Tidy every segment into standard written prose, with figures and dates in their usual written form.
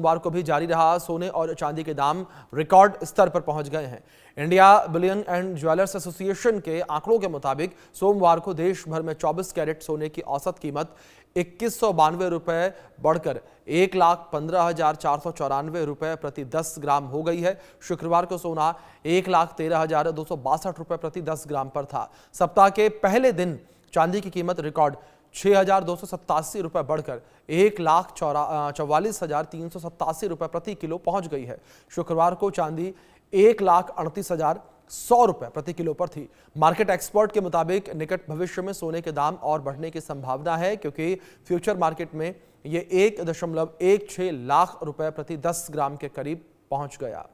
सोमवार को भी जारी रहा। सोने और चांदी के दाम रिकॉर्ड स्तर पर पहुंच गए हैं। India Boolean and jewellers association के आंकड़ों के मुताबिक सोमवार को देश भर में 24 कैरेट सोने की औसत कीमत 2192 रुपए बढ़कर 1,15,494 रुपए प्रति 10 ग्राम हो गई है। शुक्रवार को सोना 1,13,262 रुपए प्रति 10 ग्राम पर था। सप्ताह के पहले दिन चांदी की कीमत रिकॉर्ड 6,287 रुपए बढ़कर 1,44,387 रुपए प्रति किलो पहुंच गई है। शुक्रवार को चांदी 1,38,100 रुपए प्रति किलो पर थी। मार्केट एक्सपर्ट के मुताबिक निकट भविष्य में सोने के दाम और बढ़ने की संभावना है, क्योंकि फ्यूचर मार्केट में ये 1.16 लाख रुपए प्रति 10 ग्राम के करीब पहुंच गया।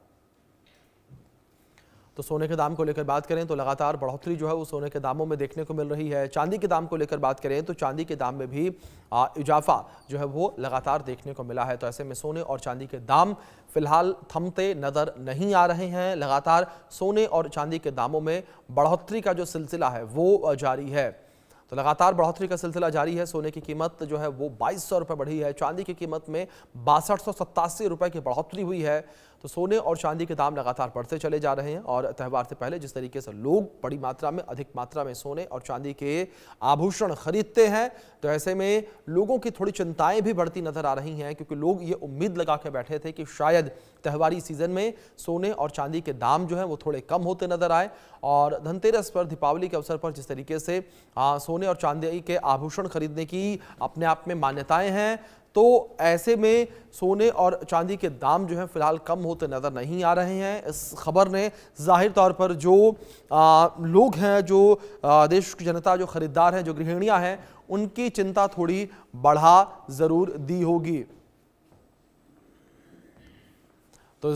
तो सोने के दाम को लेकर बात करें तो लगातार बढ़ोतरी जो है वो सोने के दामों में देखने को मिल रही है। चांदी के दाम को लेकर बात करें तो चांदी के दाम में भी इजाफा जो है वो लगातार देखने को मिला है। तो ऐसे में सोने और चांदी के दाम फिलहाल थमते नजर नहीं आ रहे हैं। लगातार सोने और चांदी के दामों में बढ़ोतरी का जो सिलसिला है वो जारी है। तो लगातार बढ़ोतरी का सिलसिला जारी है। सोने की कीमत जो है वो 2200 रुपये बढ़ी है। चांदी की कीमत में 6287 रुपये की बढ़ोतरी हुई है। तो सोने और चांदी के दाम लगातार बढ़ते चले जा रहे हैं। और त्यौहार से पहले जिस तरीके से लोग बड़ी मात्रा में, अधिक मात्रा में सोने और चांदी के आभूषण खरीदते हैं, तो ऐसे में लोगों की थोड़ी चिंताएं भी बढ़ती नजर आ रही हैं, क्योंकि लोग ये उम्मीद लगा के बैठे थे कि शायद त्योहारी सीजन में सोने और चांदी के दाम जो है वो थोड़े कम होते नजर आए। और धनतेरस पर, दीपावली के अवसर पर जिस तरीके से सोने और चांदी के आभूषण खरीदने की अपने आप में मान्यताएं हैं, तो ऐसे में सोने और चांदी के दाम जो है फिलहाल कम होते नजर नहीं आ रहे हैं। इस खबर ने जाहिर तौर पर जो लोग हैं, जो देश की जनता, जो खरीदार हैं, जो गृहिणियां हैं, उनकी चिंता थोड़ी बढ़ा जरूर दी होगी। तो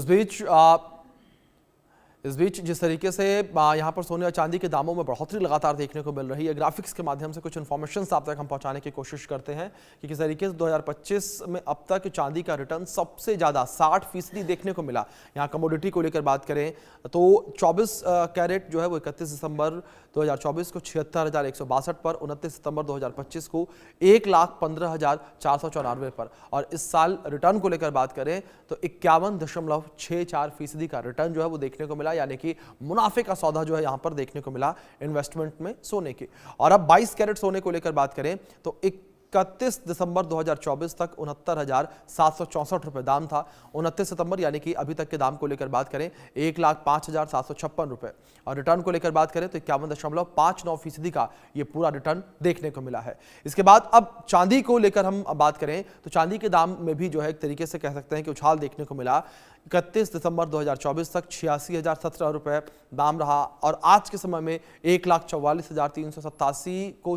इस बीच जिस तरीके से यहाँ पर सोने और चांदी के दामों में बढ़ोतरी लगातार देखने को मिल रही है, ग्राफिक्स के माध्यम से कुछ इन्फॉर्मेशन आप तक हम पहुंचाने की कोशिश करते हैं कि किस तरीके से 2025 में अब तक चांदी का रिटर्न सबसे ज़्यादा 60% देखने को मिला। यहाँ कमोडिटी को लेकर बात करें तो 24 कैरेट जो है वो 31 दिसंबर 2024 को 76,162 पर, 29 सितंबर 2025 को 1,15,494 पर, और इस साल रिटर्न को लेकर बात करें तो 51.64% का रिटर्न जो है वो देखने को मिला, यानी कि मुनाफे का सौदा जो है यहां पर देखने को मिला इन्वेस्टमेंट में सोने की। और अब 22 कैरेट सोने को लेकर बात करें तो 31 दिसंबर 2024 तक 69,764 रुपए दाम था। 29 सितंबर यानी कि अभी तक के दाम को लेकर बात करें 1,05,756 रुपए, और रिटर्न को लेकर बात करें तो 51.59% का ये पूरा रिटर्न देखने को मिला है। इसके बाद अब चांदी को लेकर हम बात करें तो चांदी के दाम में भी जो है एक तरीके से कह सकते हैं कि उछाल देखने को मिला। 31 दिसंबर 2024 तक 86,017 रुपए दाम रहा, और आज के समय में 1,44,387 को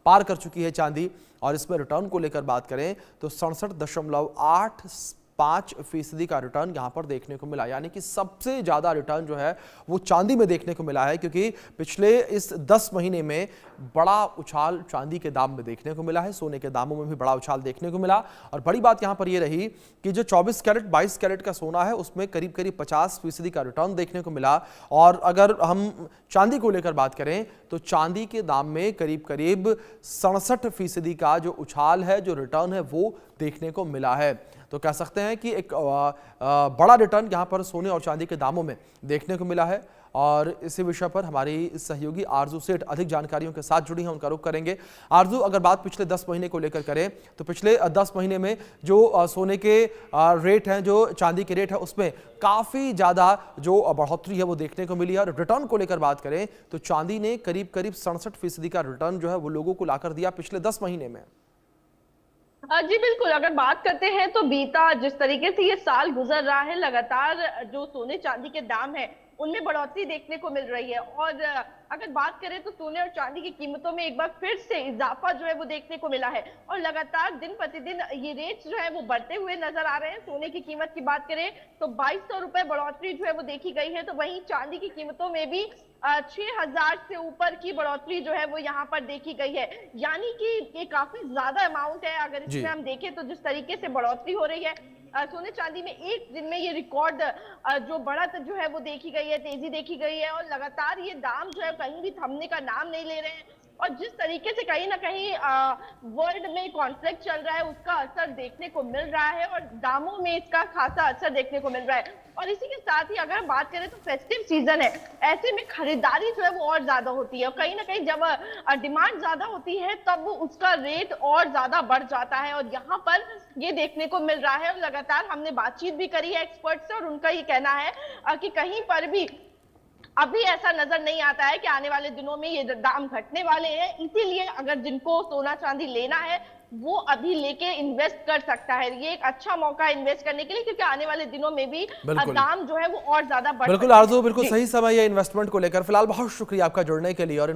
पार कर चुकी है चांदी। और इसमें रिटर्न को लेकर बात करें तो 67.85% का रिटर्न यहां पर देखने को मिला, यानी कि सबसे ज्यादा रिटर्न जो है वो चांदी में देखने को मिला है, क्योंकि पिछले इस 10 महीने में बड़ा उछाल चांदी के दाम में देखने को मिला है। सोने के दामों में भी बड़ा उछाल देखने को मिला। और बड़ी बात यहां पर यह रही कि जो 24 कैरेट 22 कैरेट का सोना है उसमें करीब करीब 50% का रिटर्न देखने को मिला। और अगर हम चांदी को लेकर बात करें तो चांदी के दाम में करीब करीब 67% का जो उछाल है, जो रिटर्न है, वो देखने को मिला है। तो कह सकते हैं कि एक बड़ा रिटर्न यहां पर सोने और चांदी के दामों में देखने को मिला है। और इसी विषय पर हमारी सहयोगी आरजू सेठ अधिक जानकारियों के साथ जुड़ी हैं, उनका रुख करेंगे। आरजू, अगर बात पिछले 10 महीने को लेकर करें तो पिछले 10 महीने में जो सोने के रेट हैं, जो चांदी के रेट है, उसमें काफ़ी ज़्यादा जो बढ़ोतरी है वो देखने को मिली है। और रिटर्न को लेकर बात करें तो चांदी ने करीब करीब 67% का रिटर्न जो है वो लोगों को लाकर दिया पिछले 10 महीने में। जी बिल्कुल, अगर बात करते हैं तो बीता जिस तरीके से ये साल गुजर रहा है, लगातार जो सोने चांदी के दाम है उनमें बढ़ोतरी देखने को मिल रही है। और अगर बात करें तो सोने और चांदी की कीमतों में एक बार फिर से इजाफा जो है वो देखने को मिला है, और लगातार दिन प्रतिदिन ये रेट्स जो है वो बढ़ते हुए नजर आ रहे हैं। सोने की कीमत की बात करें तो 2200 रुपए बढ़ोतरी जो है वो देखी गई है, तो वहीं चांदी की कीमतों में भी 6,000 से ऊपर की बढ़ोतरी जो है वो यहाँ पर देखी गई है, यानी कि ये काफी ज्यादा अमाउंट है। अगर इसमें हम देखें तो जिस तरीके से बढ़ोतरी हो रही है सोने चांदी में, एक दिन में ये रिकॉर्ड जो बढ़त जो है वो देखी गई है, तेजी देखी गई है, और लगातार ये दाम जो है कहीं भी थमने का नाम नहीं ले रहे हैं। और जिस तरीके से कहीं ना कहीं वर्ल्ड में कॉन्फ्लिक्ट चल रहा है उसका असर देखने को मिल रहा है और दामों में इसका खासा असर देखने को मिल रहा है। और इसी के साथ ही अगर बात करें तो फेस्टिव सीजन है, ऐसे में खरीदारी जो है वो और ज्यादा होती है और कहीं ना कहीं जब डिमांड ज्यादा होती है तब उसका रेट और ज्यादा बढ़ जाता है और यहाँ पर ये देखने को मिल रहा है। और लगातार हमने बातचीत भी करी है एक्सपर्ट से और उनका ये कहना है कि कहीं पर भी अभी ऐसा नजर नहीं आता है कि आने वाले दिनों में ये दाम घटने वाले हैं। इसीलिए अगर जिनको सोना चांदी लेना है वो अभी लेके इन्वेस्ट कर सकता है। ये एक अच्छा मौका है इन्वेस्ट करने के लिए क्योंकि आने वाले दिनों में भी दाम जो है वो और ज्यादा बढ़ बिल्कुल सकते हैं। आरजू, बिल्कुल सही समय है इन्वेस्टमेंट को लेकर। फिलहाल बहुत शुक्रिया आपका जुड़ने के लिए और